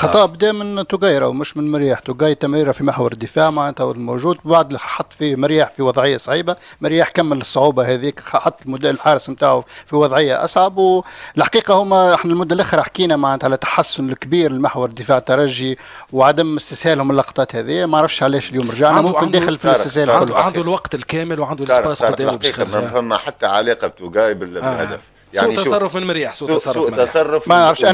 خطأ بدا من توغيرة ومش من مرياح. توغاي تمريرة في محور الدفاع معناتها الموجود، بعد حط في مرياح في وضعية صعيبة. مرياح كمل الصعوبة هذيك، حط الحارس نتاعو في وضعية أصعب. والحقيقة هما احنا المدة الأخرى حكينا معناتها على التحسن الكبير لمحور الدفاع الترجي وعدم استسهالهم اللقطات هذه. ما عرفش علاش اليوم رجعنا، ممكن داخل في الاستسهال. عنده الوقت الكامل وعنده الاسباس قدامه باش ما فما حتى علاقة بتوغاي بالهدف. يعني سوء تصرف من مريح، سوء تصرف ما نعرفش.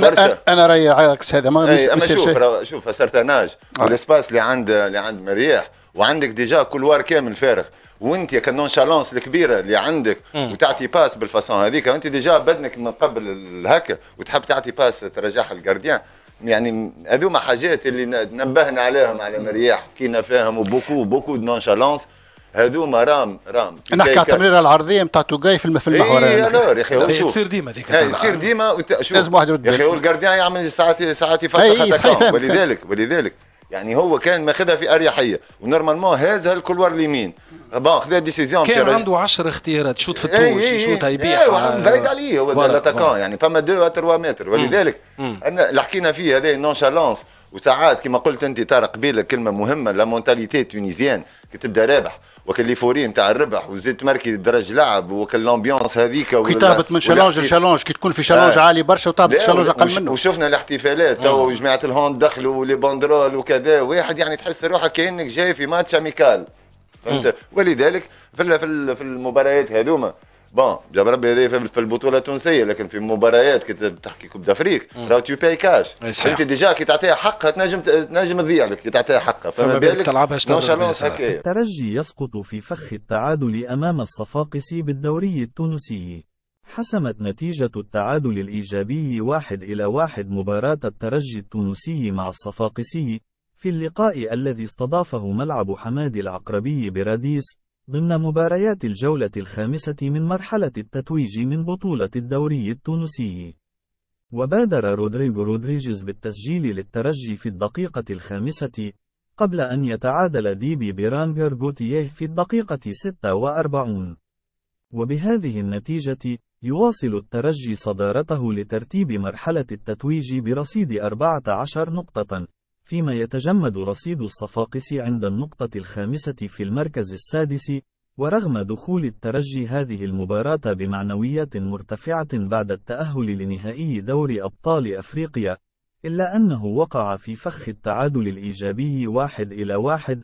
انا رايي عكس هذا. ما شوف سرتناج الاسباس اللي عند مريح، وعندك ديجا كولوار كامل فارغ، وانت يا كنونشالونس الكبيره اللي عندك وتعطي باس بالفاسون هذيك، وانت ديجا بدنك من قبل الهكا وتحب تعطي باس ترجعها الجارديان. يعني هذوما حاجات اللي نبهنا عليهم على مريح، كينا فاهم وبوكو دو نونشالونس. هذوما رام نحكي على التمريره العرضيه نتاع توغاي في المحور. يا اخي شوف تصير ديما هذيك، تصير ديما. لازم واحد يرد يا اخي، والجارديان يعمل ساعات يفسخ. ولذلك يعني هو كان ماخذها في اريحيه، ونورمالمون هذا الكولوار اليمين بون خذا ديسيزيون. كان عنده 10 اختيارات، شوط في الطول، يشوطها يبيع بعيد عليه هو الاتاكون، يعني فما 2 3 متر. ولذلك انا اللي حكينا فيه هذا نونشالونس. وساعات كما قلت انت طارق قبيله كلمه مهمه، لا مونتاليتي تونيزيان كي تبدا رابح وكل لي فوري نتاع الربح وزيد تمركي درج لعب وكل لامبيونس هذيك كي تهبط من شالونج لشالونج، كي تكون في شالونج عالي برشا وتهبط شالونج اقل منه. وشفنا الاحتفالات تو جماعه الهوند دخلوا لي باندرول وكذا، واحد يعني تحس روحك كانك جاي في ماتش اميكال، فهمت. ولذلك في المباريات هذوما بون جاب ربي هذه في البطوله التونسيه، لكن في مباريات كي تحكي كوب دافريك راهو تو باي كاش. انت ديجا كي تعطيها حقها تنجم تضيع لك كي تعطيها حقها، فما بالك تلعبها هكايا. الترجي يسقط في فخ التعادل امام الصفاقسي بالدوري التونسي. حسمت نتيجة التعادل الإيجابي 1-1 مباراة الترجي التونسي مع الصفاقسي في اللقاء الذي استضافه ملعب حمادي العقربي براديس ضمن مباريات الجولة الخامسة من مرحلة التتويج من بطولة الدوري التونسي. وبادر رودريغو رودريجيز بالتسجيل للترجي في الدقيقة الخامسة، قبل أن يتعادل ديبي بيرانغر غوتييه في الدقيقة 46. وبهذه النتيجة يواصل الترجي صدارته لترتيب مرحلة التتويج برصيد 14 نقطة، فيما يتجمد رصيد الصفاقسي عند النقطة الخامسة في المركز السادس. ورغم دخول الترجي هذه المباراة بمعنويات مرتفعة بعد التأهل لنهائي دوري أبطال أفريقيا، إلا أنه وقع في فخ التعادل الإيجابي 1-1،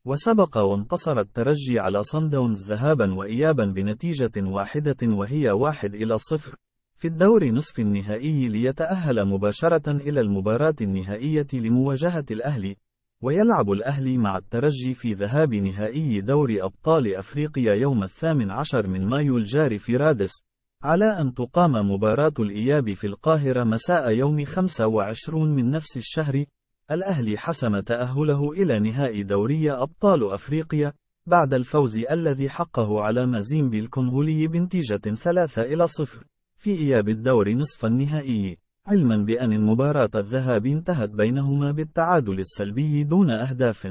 وسبق وانتصر الترجي على صن داونز ذهابا وإيابا بنتيجة واحدة وهي 1-0 في الدور نصف النهائي، ليتأهل مباشرة إلى المباراة النهائية لمواجهة الأهلي. ويلعب الأهلي مع الترجي في ذهاب نهائي دوري أبطال أفريقيا يوم 18 من مايو الجاري في رادس، على أن تقام مباراة الإياب في القاهرة مساء يوم 25 من نفس الشهر. الأهلي حسم تأهله إلى نهائي دوري أبطال أفريقيا بعد الفوز الذي حقه على مازيمبي الكونغولي بنتيجة 3-0 في إياب الدور نصف النهائي، علما بأن مباراة الذهاب انتهت بينهما بالتعادل السلبي دون أهداف.